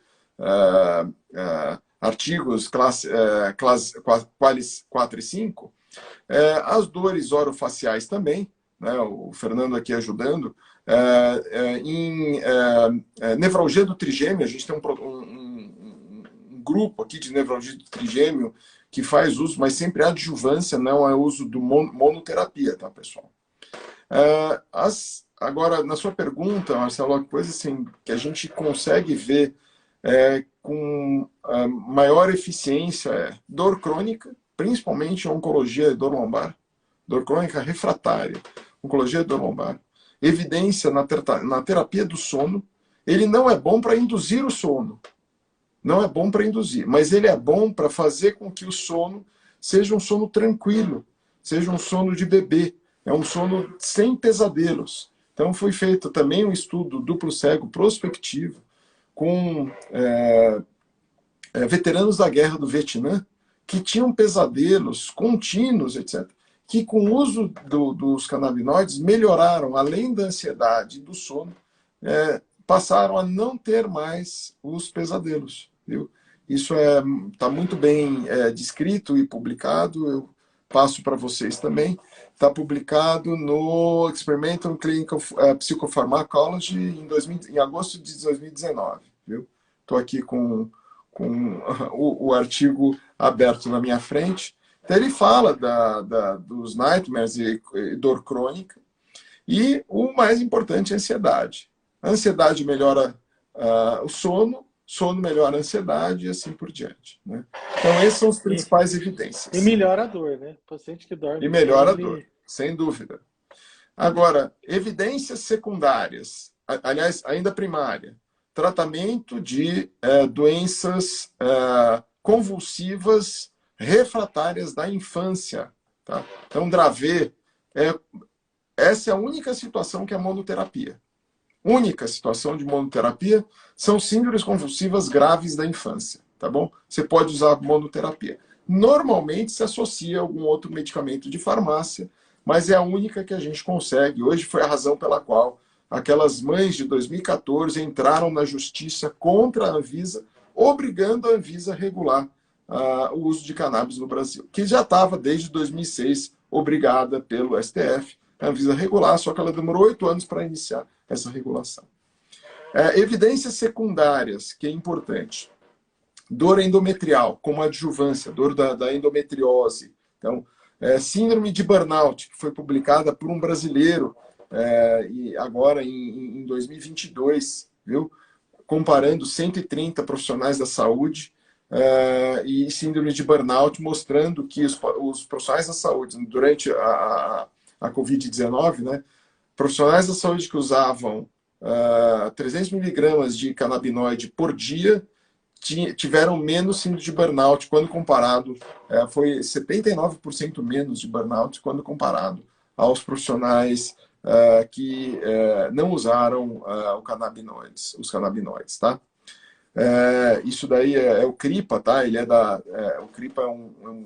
artigos, qualis 4 e 5. As dores orofaciais também, né? O Fernando aqui ajudando, em nevralgia do trigêmeo, a gente tem um grupo aqui de nevralgia do trigêmeo que faz uso, mas sempre adjuvância, não é uso do monoterapia, tá, pessoal? Agora, na sua pergunta, Marcelo, uma coisa assim, que a gente consegue ver com maior eficiência é dor crônica, principalmente oncologia e dor lombar, dor crônica refratária, oncologia e dor lombar. evidência na terapia do sono. Ele não é bom para induzir o sono. Não é bom para induzir, mas ele é bom para fazer com que o sono seja um sono tranquilo, seja um sono de bebê, é um sono sem pesadelos. Então foi feito também um estudo duplo cego prospectivo com veteranos da guerra do Vietnã que tinham pesadelos contínuos, etc., que com o uso dos canabinoides melhoraram, além da ansiedade e do sono, passaram a não ter mais os pesadelos. Viu? Isso está muito bem descrito e publicado, eu passo para vocês também. Está publicado no Experimental Clinical Psychopharmacology em agosto de 2019. Estou aqui com o artigo aberto na minha frente. Então, ele fala dos nightmares e dor crônica. E o mais importante é a ansiedade. A ansiedade melhora o sono melhora a ansiedade e assim por diante. Né? Então, essas são as principais evidências. E melhora a dor, né? O paciente que dorme. E melhora a dor, sem dúvida. Agora, evidências secundárias, aliás, ainda primária. Tratamento de doenças convulsivas refratárias da infância. Tá? Então, Dravet, essa é a única situação que é monoterapia. Única situação de monoterapia são síndromes convulsivas graves da infância, tá bom? Você pode usar monoterapia. Normalmente se associa a algum outro medicamento de farmácia, mas é a única que a gente consegue. Hoje foi a razão pela qual aquelas mães de 2014 entraram na justiça contra a Anvisa, obrigando a Anvisa a regular o uso de cannabis no Brasil, que já estava desde 2006 obrigada pelo STF a Anvisa regular, só que ela demorou 8 anos para iniciar essa regulação. Evidências secundárias, que é importante. Dor endometrial, como adjuvância, dor da endometriose. Então, síndrome de burnout, que foi publicada por um brasileiro e agora em 2022, viu? Comparando 130 profissionais da saúde e síndrome de burnout, mostrando que os profissionais da saúde, durante a Covid-19, né, profissionais da saúde que usavam 300 miligramas de canabinoide por dia tiveram menos síndrome de burnout quando comparado, foi 79% menos de burnout quando comparado aos profissionais que não usaram os canabinoides, tá? Isso daí é o CRIPA, tá? O CRIPA é um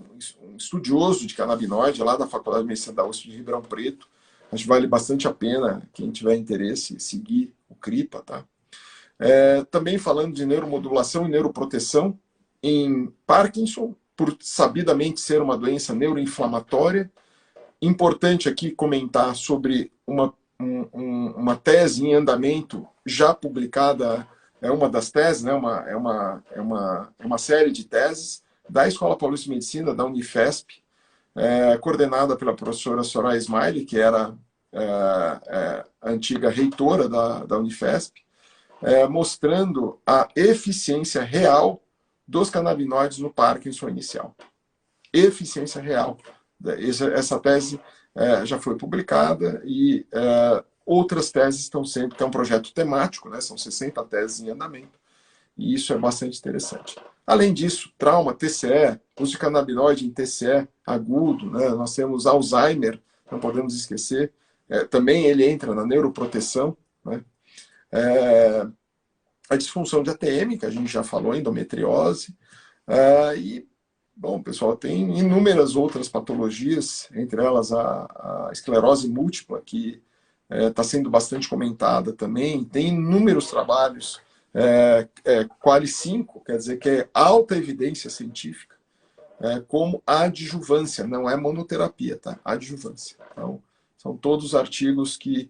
estudioso de canabinoide lá da Faculdade de Medicina da USP de Ribeirão Preto. Acho que vale bastante a pena, quem tiver interesse, seguir o CRIPA, tá? Também falando de neuromodulação e neuroproteção em Parkinson, por sabidamente ser uma doença neuroinflamatória. Importante aqui comentar sobre uma tese em andamento já publicada, uma das teses, né? uma série de teses da Escola Paulista de Medicina, da Unifesp, coordenada pela professora Soraya Smiley, que era a antiga reitora da Unifesp, mostrando a eficiência real dos canabinoides no Parkinson inicial. Eficiência real. Essa tese já foi publicada e outras teses estão sempre, que é um projeto temático, né? São 60 teses em andamento, e isso é bastante interessante. Além disso, trauma, TCE, uso de canabinoide em TCE agudo, né? Nós temos Alzheimer, não podemos esquecer, também ele entra na neuroproteção, né? A disfunção de ATM, que a gente já falou, endometriose, e, bom, pessoal, tem inúmeras outras patologias, entre elas a esclerose múltipla, que está sendo bastante comentada também, tem inúmeros trabalhos, Quali 5, quer dizer que é alta evidência científica, como adjuvância, não é monoterapia, tá? Adjuvância. Então, são todos artigos que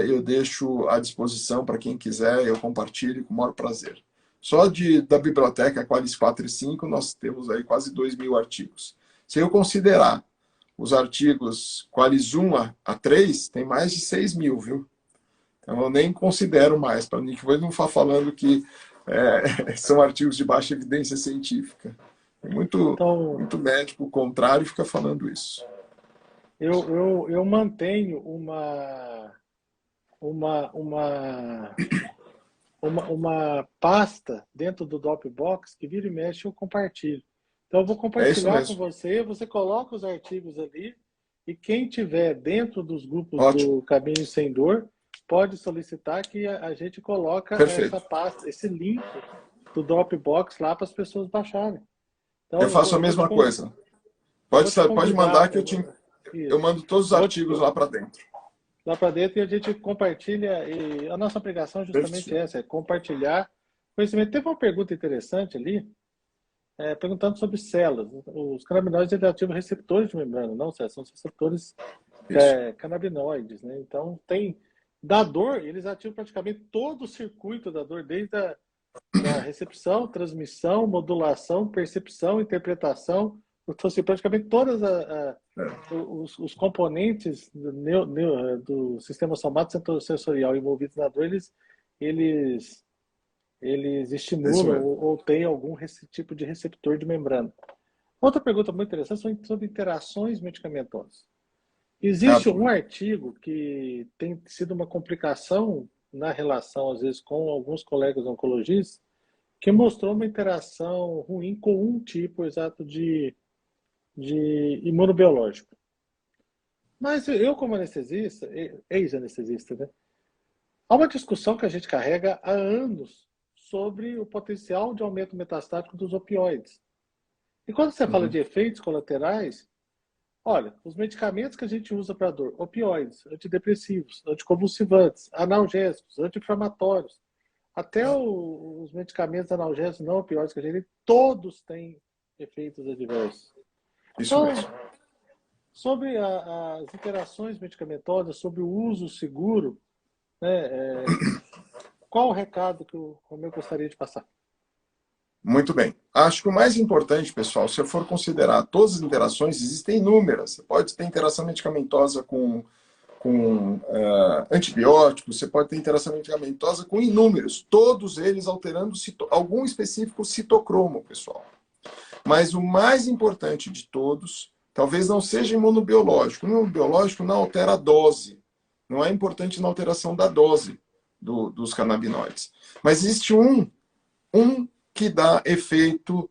eu deixo à disposição para quem quiser, eu compartilho com o maior prazer. Só da biblioteca Qualis 4 e 5, nós temos aí quase 2.000 artigos. Se eu considerar os artigos Qualis 1 a 3, tem mais de 6.000, viu? Então, eu nem considero mais, para depois não ficar falando que são artigos de baixa evidência científica. Tem muito médico contrário fica falando isso. Eu mantenho uma uma, uma, uma pasta dentro do Dropbox que vira e mexe eu compartilho. Então eu vou É isso compartilhar com mesmo. você, você coloca os artigos ali e quem tiver dentro dos grupos Ótimo. do Caminho Sem Dor pode solicitar que a gente coloca essa Perfeito. pasta, esse link do Dropbox lá para as pessoas baixarem. Eu Então faço a mesma coisa. Pode, pode mandar que eu isso. mando todos os Eu vou te, artigos lá para dentro. lá para dentro e a gente compartilha. E a nossa obrigação é justamente Perfeito. essa, é compartilhar conhecimento. Teve uma pergunta interessante ali, perguntando sobre células. Os canabinoides eles ativam receptores de membrana, não, são receptores Isso. canabinoides, né? Então tem da dor, eles ativam praticamente todo o circuito da dor, desde a da recepção, transmissão, modulação, percepção, interpretação. Então, assim, praticamente todos É, os componentes do sistema somatosensorial envolvidos na dor, eles, eles é isso estimulam mesmo. ou têm algum tipo de receptor de membrana. Outra pergunta muito interessante são sobre interações medicamentosas. Ah, Existe um artigo que tem sido uma complicação na relação, às vezes, com alguns colegas oncologistas, que mostrou uma interação ruim com um tipo exato de imunobiológico. Mas eu, como anestesista, ex-anestesista, né? Há uma discussão que a gente carrega há anos sobre o potencial de aumento metastático dos opioides. E quando você fala Uhum. de efeitos colaterais, olha, os medicamentos que a gente usa para dor, opioides, antidepressivos, anticonvulsivantes, analgésicos, anti-inflamatórios, até os medicamentos analgésicos não opioides que a gente tem, todos têm efeitos adversos. Isso Então, mesmo. sobre as interações medicamentosas, sobre o uso seguro, né, qual o recado que o Romeu gostaria de passar? Muito bem. Acho que o mais importante, pessoal, se eu for considerar todas as interações, existem inúmeras. Você pode ter interação medicamentosa com antibióticos, você pode ter interação medicamentosa com inúmeros, todos eles alterando algum específico citocromo, pessoal. Mas o mais importante de todos, talvez não seja imunobiológico. O imunobiológico não altera a dose. Não é importante na alteração da dose dos canabinoides. Mas existe um que dá efeito,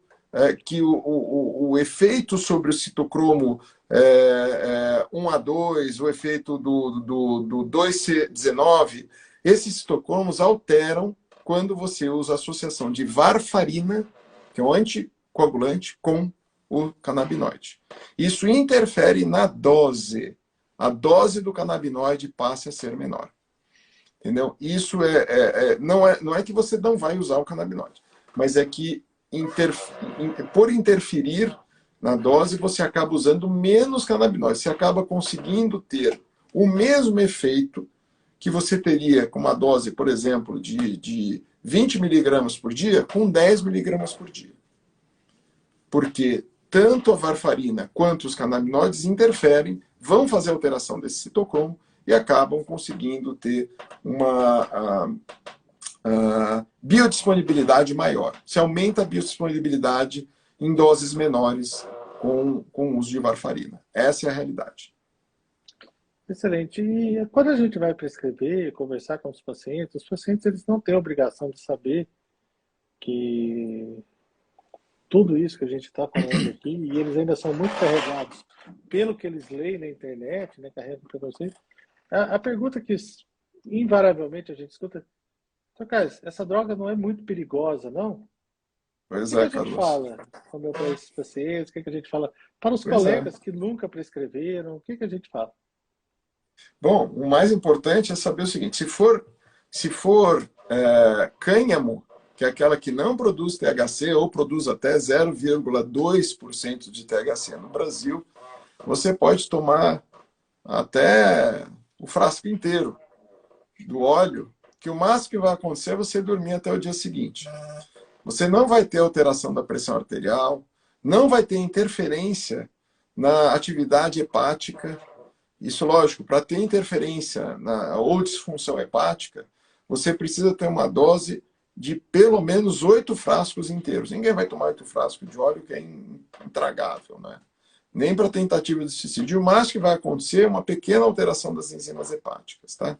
que o efeito sobre o citocromo 1A2, o efeito do 2C19, esses citocromos alteram quando você usa a associação de varfarina, que é um anticoagulante, com o canabinoide. Isso interfere na dose. A dose do canabinoide passa a ser menor. Entendeu? Isso não é que você não vai usar o canabinoide, mas é que por interferir na dose, você acaba usando menos canabinoide. Você acaba conseguindo ter o mesmo efeito que você teria com uma dose, por exemplo, de 20 miligramas por dia, com 10 miligramas por dia. Porque tanto a varfarina quanto os canabinoides interferem, vão fazer alteração desse citocromo e acabam conseguindo ter uma biodisponibilidade maior. Se aumenta a biodisponibilidade em doses menores com o uso de varfarina. Essa é a realidade. Excelente. E quando a gente vai prescrever, conversar com os pacientes eles não têm a obrigação de saber que tudo isso que a gente está falando aqui, e eles ainda são muito carregados pelo que eles leem na internet, né, carregam preconceito. A pergunta que invariavelmente a gente escuta, então, cara, essa droga não é muito perigosa, não? O Pois que que é, a gente Carlos. fala para esses pacientes? O que que a gente fala para os Pois é. colegas que nunca prescreveram? O que que a gente fala? Bom, o mais importante é saber o seguinte: se for cânhamo, que é aquela que não produz THC ou produz até 0,2% de THC no Brasil, você pode tomar até o frasco inteiro do óleo, que o máximo que vai acontecer é você dormir até o dia seguinte. Você não vai ter alteração da pressão arterial, não vai ter interferência na atividade hepática. Isso, lógico, para ter interferência ou disfunção hepática, você precisa ter uma dose de pelo menos 8 frascos inteiros. Ninguém vai tomar 8 frascos de óleo, que é intragável, né? Nem para tentativa de suicídio. O máximo que vai acontecer é uma pequena alteração das enzimas hepáticas, tá?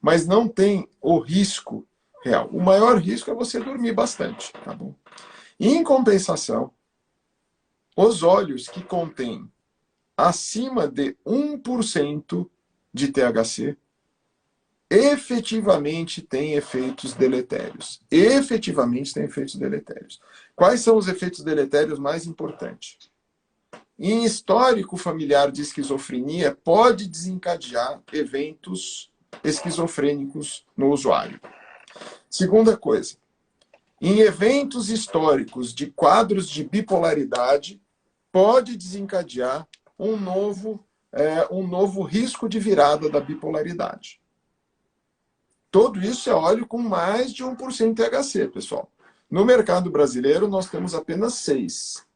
mas não tem o risco real. O maior risco é você dormir bastante, tá bom? Em compensação, os óleos que contêm acima de 1% de THC efetivamente têm efeitos deletérios. Efetivamente têm efeitos deletérios. Quais são os efeitos deletérios mais importantes? Em histórico familiar de esquizofrenia, pode desencadear eventos esquizofrênicos no usuário. Segunda coisa, em eventos históricos de quadros de bipolaridade, pode desencadear um novo risco de virada da bipolaridade. Tudo isso é óleo com mais de 1% de THC, pessoal. No mercado brasileiro, nós temos apenas 6.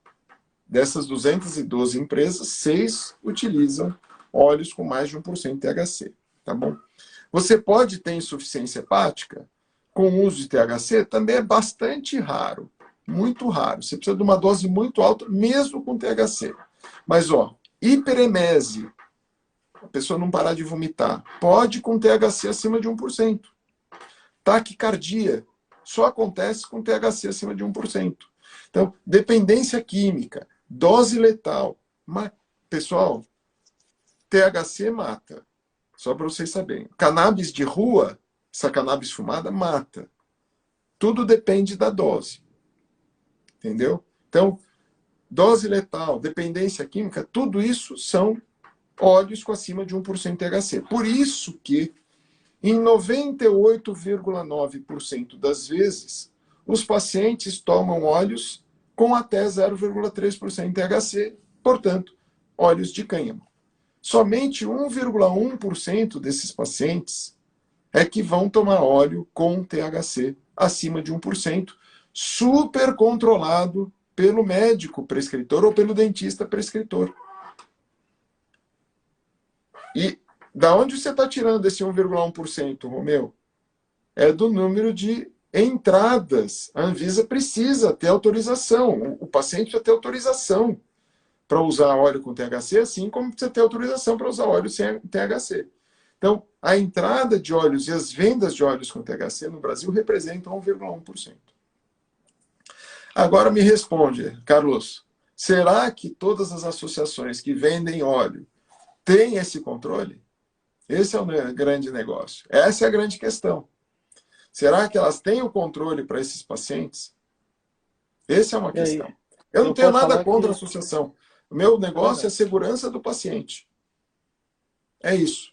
Dessas 212 empresas, 6 utilizam óleos com mais de 1% de THC. Tá bom? Você pode ter insuficiência hepática com o uso de THC, também é bastante raro. Muito raro. Você precisa de uma dose muito alta, mesmo com THC. Mas, hiperemese, a pessoa não parar de vomitar, pode com THC acima de 1%. Taquicardia só acontece com THC acima de 1%. Então, dependência química, dose letal. Pessoal, THC mata. Só para vocês saberem. Cannabis de rua, essa cannabis fumada, mata. Tudo depende da dose. Entendeu? Então, dose letal, dependência química, tudo isso são óleos com acima de 1% de THC. Por isso que, em 98,9% das vezes, os pacientes tomam óleos com até 0,3% de THC, portanto, óleos de cânhamo. Somente 1,1% desses pacientes é que vão tomar óleo com THC acima de 1%, super controlado pelo médico prescritor ou pelo dentista prescritor. E da onde você está tirando esse 1,1%, Romeu? É do número de entradas. A Anvisa precisa ter autorização. O paciente precisa ter autorização para usar óleo com THC, assim como precisa ter autorização para usar óleo sem THC. Então, a entrada de óleos e as vendas de óleos com THC no Brasil representam 1,1%. Agora me responde, Carlos, será que todas as associações que vendem óleo têm esse controle? Esse é o grande negócio. Essa é a grande questão. Será que elas têm o controle para esses pacientes? Essa é uma questão. Eu não tenho nada contra a associação. O meu negócio é a segurança do paciente. É isso.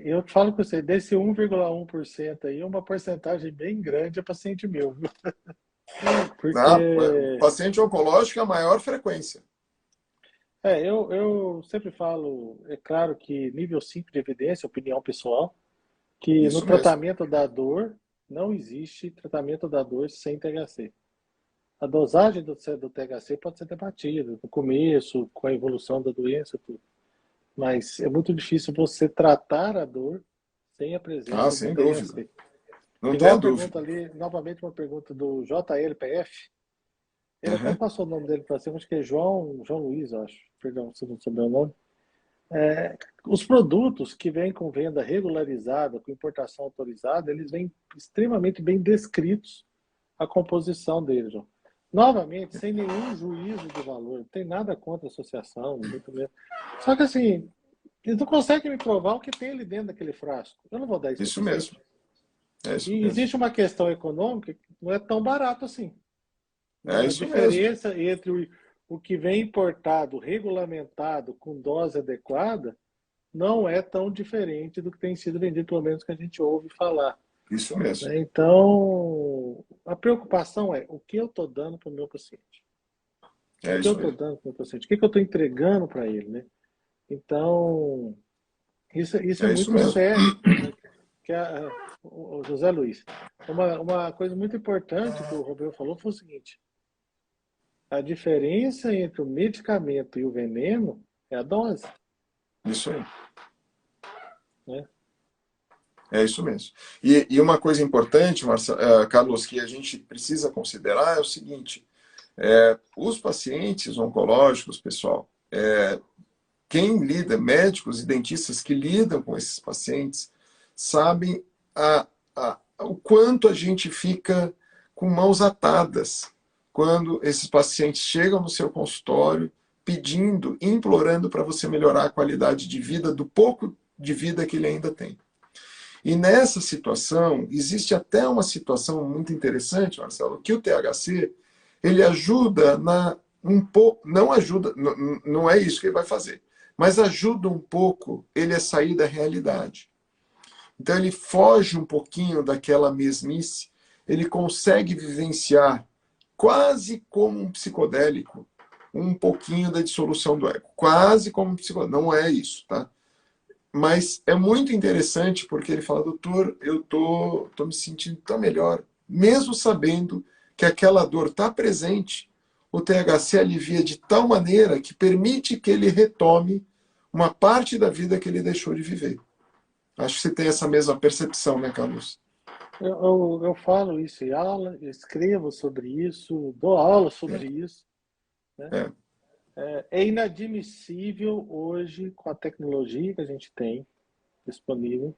Eu falo com você, desse 1,1% aí, uma porcentagem bem grande é paciente meu. Viu? Porque... o paciente oncológico é a maior frequência. Eu sempre falo, é claro que nível 5 de evidência, opinião pessoal, que Isso no mesmo. tratamento da dor, não existe tratamento da dor sem THC. A dosagem do THC pode ser debatida no começo, com a evolução da doença, tudo. Mas é muito difícil você tratar a dor sem a presença sem do THC. dúvida. Não Igual tem a dúvida. pergunta ali, novamente uma pergunta do JLPF. Ele até passou o nome dele para cima, acho que é João Luiz, eu acho. Perdão, se não souber o nome. Os produtos que vêm com venda regularizada, com importação autorizada, eles vêm extremamente bem descritos a composição deles, João. Novamente, sem nenhum juízo de valor, não tem nada contra a associação, muito mesmo. Só que assim, eles não conseguem me provar o que tem ali dentro daquele frasco. Eu não vou dar isso. Isso mesmo. Isso mesmo. Existe uma questão econômica que não é tão barato assim. A diferença entre o que vem importado, regulamentado, com dose adequada, não é tão diferente do que tem sido vendido, pelo menos que a gente ouve falar. Isso mesmo. Então, a preocupação é o que eu estou dando para o meu paciente. O que eu estou dando para o meu paciente? O que eu estou entregando para ele, né? Então, isso é muito sério. Que o José Luiz, uma coisa muito importante que o Romeu falou foi o seguinte: a diferença entre o medicamento e o veneno é a dose. Isso aí. Né? É isso mesmo. E uma coisa importante, Carlos, que a gente precisa considerar é o seguinte: os pacientes oncológicos, pessoal, quem lida, médicos e dentistas que lidam com esses pacientes, sabem o quanto a gente fica com mãos atadas quando esses pacientes chegam no seu consultório pedindo, implorando para você melhorar a qualidade de vida, do pouco de vida que ele ainda tem. E nessa situação, existe até uma situação muito interessante, Marcelo, que o THC, ele ajuda um pouco, não ajuda, não é isso que ele vai fazer, mas ajuda um pouco ele a sair da realidade. Então ele foge um pouquinho daquela mesmice, ele consegue vivenciar quase como um psicodélico, um pouquinho da dissolução do ego. Quase como um psicodélico. Não é isso, tá? Mas é muito interessante porque ele fala, doutor, eu tô me sentindo tão melhor, mesmo sabendo que aquela dor está presente, o THC alivia de tal maneira que permite que ele retome uma parte da vida que ele deixou de viver. Acho que você tem essa mesma percepção, né, Carlos? Eu falo isso em aula, eu escrevo sobre isso, dou aula sobre isso. Né? É inadmissível hoje, com a tecnologia que a gente tem disponível,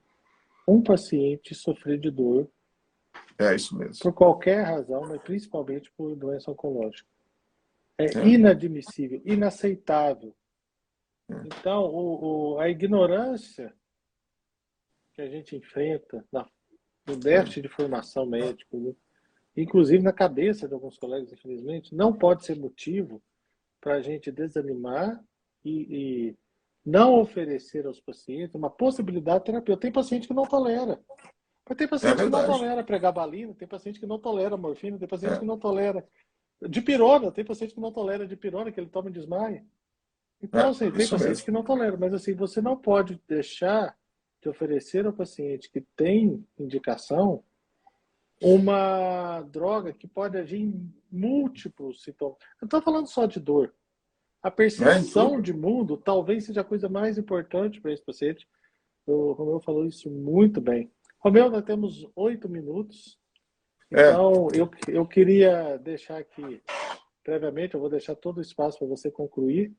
um paciente sofrer de dor. É isso mesmo. Por qualquer razão, mas principalmente por doença oncológica. É inadmissível, inaceitável. Então, a ignorância que a gente enfrenta no déficit de formação médica, né? Inclusive na cabeça de alguns colegas, infelizmente, não pode ser motivo para a gente desanimar e não oferecer aos pacientes uma possibilidade de terapia. Tem paciente que não tolera. Mas tem paciente que não tolera pregabalina, tem paciente que não tolera morfina, tem paciente que não tolera dipirona, tem paciente que não tolera dipirona, que ele toma e desmaia. Então, assim, tem paciente que não tolera, mas assim, você não pode deixar de oferecer ao paciente que tem indicação uma droga que pode agir em múltiplos sintomas. Eu não estou falando só de dor. A percepção de mundo talvez seja a coisa mais importante para esse paciente. O Romeu falou isso muito bem. Romeu, nós temos 8 minutos. Então, eu queria deixar aqui, previamente, eu vou deixar todo o espaço para você concluir.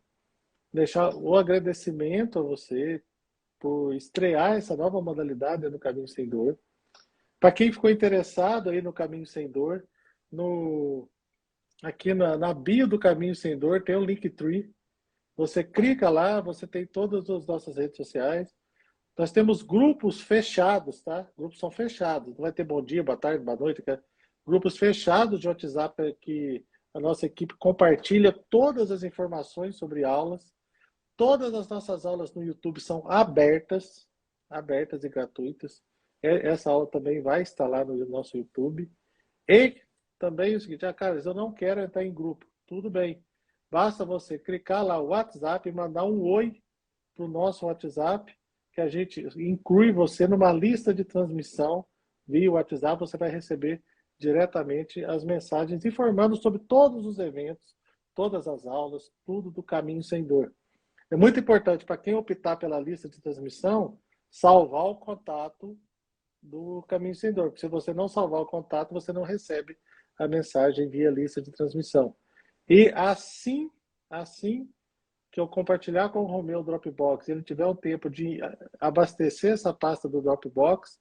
Deixar o agradecimento a você por estrear essa nova modalidade do Caminho Sem Dor. Para quem ficou interessado aí no Caminho Sem Dor, aqui na bio do Caminho Sem Dor tem o Linktree. Você clica lá, você tem todas as nossas redes sociais. Nós temos grupos fechados, tá? Grupos são fechados. Não vai ter bom dia, boa tarde, boa noite. Grupos fechados de WhatsApp que a nossa equipe compartilha todas as informações sobre aulas. Todas as nossas aulas no YouTube são abertas e gratuitas. Essa aula também vai estar lá no nosso YouTube. E também o seguinte, Carlos, eu não quero entrar em grupo. Tudo bem. Basta você clicar lá no WhatsApp e mandar um oi para o nosso WhatsApp, que a gente inclui você numa lista de transmissão via WhatsApp. Você vai receber diretamente as mensagens informando sobre todos os eventos, todas as aulas, tudo do Caminho Sem Dor. É muito importante para quem optar pela lista de transmissão, salvar o contato do Caminho Sem Dor. Porque se você não salvar o contato, você não recebe a mensagem via lista de transmissão. E assim que eu compartilhar com o Romeu o Dropbox, ele tiver um tempo de abastecer essa pasta do Dropbox,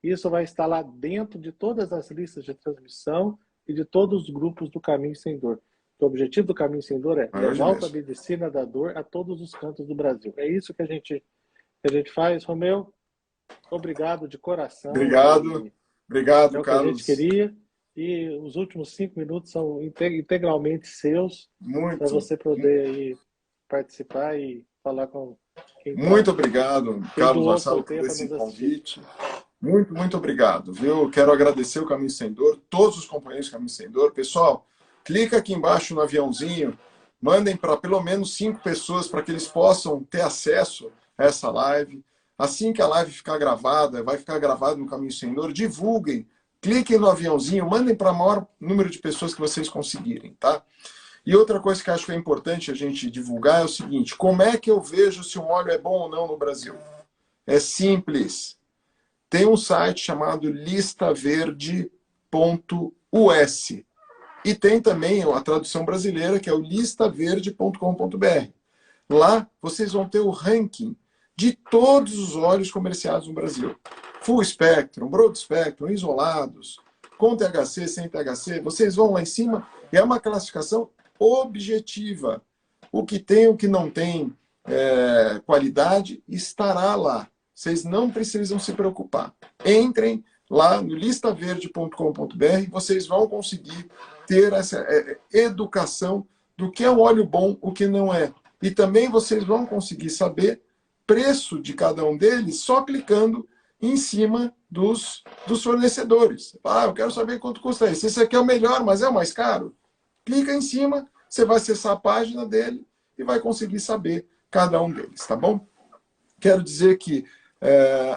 isso vai estar lá dentro de todas as listas de transmissão e de todos os grupos do Caminho Sem Dor. O objetivo do Caminho Sem Dor é levar a medicina da dor a todos os cantos do Brasil. É isso que a gente faz. Romeu, obrigado de coração. Obrigado, Carlos. Que a gente queria. E os últimos 5 minutos são integralmente seus, para você poder aí participar e falar com quem Muito obrigado, Carlos Marcelo, por esse convite. Muito obrigado, viu? Quero agradecer o Caminho Sem Dor, todos os companheiros do Caminho Sem Dor. Pessoal, clica aqui embaixo no aviãozinho, mandem para pelo menos 5 pessoas para que eles possam ter acesso a essa live. Assim que a live ficar gravada, vai ficar gravada no Caminho Sem Dor, divulguem, cliquem no aviãozinho, mandem para o maior número de pessoas que vocês conseguirem, tá? E outra coisa que acho que é importante a gente divulgar é o seguinte, como é que eu vejo se um óleo é bom ou não no Brasil? É simples. Tem um site chamado listaverde.us. E tem também a tradução brasileira, que é o listaverde.com.br. Lá vocês vão ter o ranking de todos os óleos comerciados no Brasil. Full Spectrum, Broad Spectrum, isolados, com THC, sem THC. Vocês vão lá em cima e é uma classificação objetiva. O que tem, o que não tem qualidade, estará lá. Vocês não precisam se preocupar. Entrem lá no listaverde.com.br e vocês vão conseguir ter essa educação do que é um óleo bom, o que não é. E também vocês vão conseguir saber preço de cada um deles só clicando em cima dos fornecedores. Eu quero saber quanto custa esse. Esse aqui é o melhor, mas é o mais caro. Clica em cima, você vai acessar a página dele e vai conseguir saber cada um deles, tá bom? Quero dizer que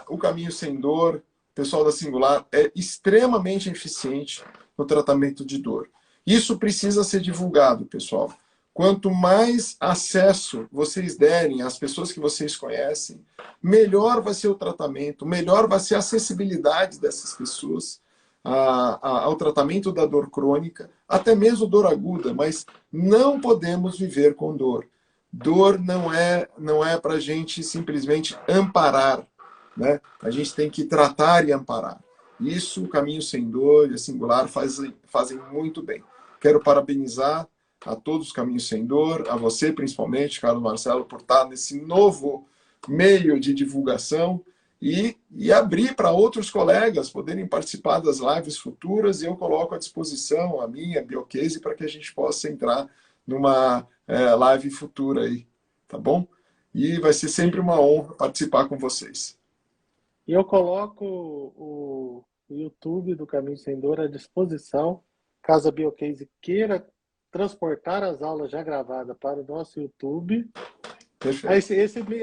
o Caminho Sem Dor, o pessoal da Singular, é extremamente eficiente no tratamento de dor. Isso precisa ser divulgado, pessoal. Quanto mais acesso vocês derem às pessoas que vocês conhecem, melhor vai ser o tratamento, melhor vai ser a acessibilidade dessas pessoas ao tratamento da dor crônica, até mesmo dor aguda, mas não podemos viver com dor. Dor não é para a gente simplesmente amparar, né? A gente tem que tratar e amparar. Isso o Caminho Sem Dor e a Singular fazem muito bem. Quero parabenizar a todos os Caminhos Sem Dor, a você principalmente, Carlos Marcelo, por estar nesse novo meio de divulgação e abrir para outros colegas poderem participar das lives futuras, e eu coloco à disposição a minha Biocase para que a gente possa entrar numa live futura aí, tá bom? E vai ser sempre uma honra participar com vocês. E eu coloco o YouTube do Caminho Sem Dor à disposição, caso a Biocase queira transportar as aulas já gravadas para o nosso YouTube.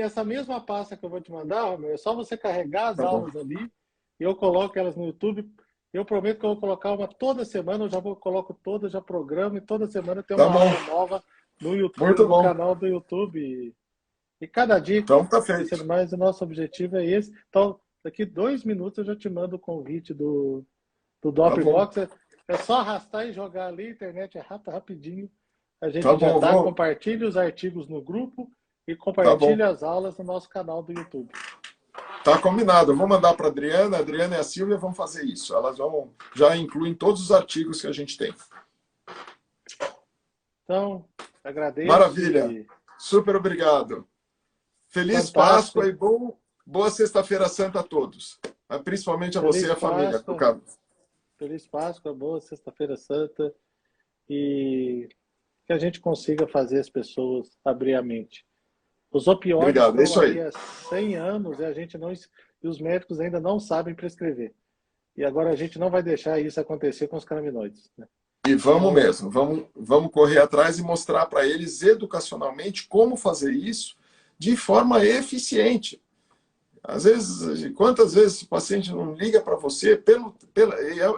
Essa mesma pasta que eu vou te mandar, Romero, é só você carregar as aulas ali e eu coloco elas no YouTube. Eu prometo que eu vou colocar uma toda semana, coloco todas, já programo, e toda semana tem uma aula nova no YouTube, no canal do YouTube. E cada dia, então, tá feito. Mais o nosso objetivo é esse. Então, daqui 2 minutos eu já te mando o convite do Dopbox. É só arrastar e jogar ali, a internet é rapidinho. A gente compartilha os artigos no grupo e compartilha as aulas no nosso canal do YouTube. Tá combinado. Eu vou mandar para a Adriana e a Silvia vão fazer isso. Elas já incluem todos os artigos que a gente tem. Então, agradeço. Maravilha. Super obrigado. Feliz Páscoa e boa Sexta-feira Santa a todos. Principalmente a você e a família, Carlos. Feliz Páscoa, boa Sexta-feira Santa, e que a gente consiga fazer as pessoas abrir a mente. Os opioides estão aí há 100 anos e os médicos ainda não sabem prescrever. E agora a gente não vai deixar isso acontecer com os canabinoides, né? E vamos mesmo, vamos correr atrás e mostrar para eles educacionalmente como fazer isso de forma eficiente. Às vezes, quantas vezes o paciente não liga para você?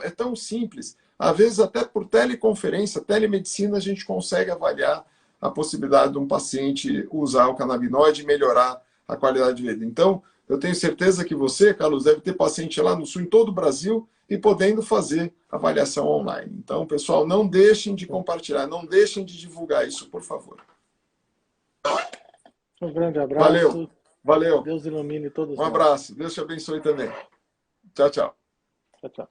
É tão simples. Às vezes, até por teleconferência, telemedicina, a gente consegue avaliar a possibilidade de um paciente usar o canabinoide e melhorar a qualidade de vida. Então, eu tenho certeza que você, Carlos, deve ter paciente lá no Sul, em todo o Brasil, e podendo fazer avaliação online. Então, pessoal, não deixem de compartilhar, não deixem de divulgar isso, por favor. Um grande abraço. Valeu. Deus ilumine todos nós. Um abraço. Deus te abençoe também. Tchau, tchau. Tchau, tchau.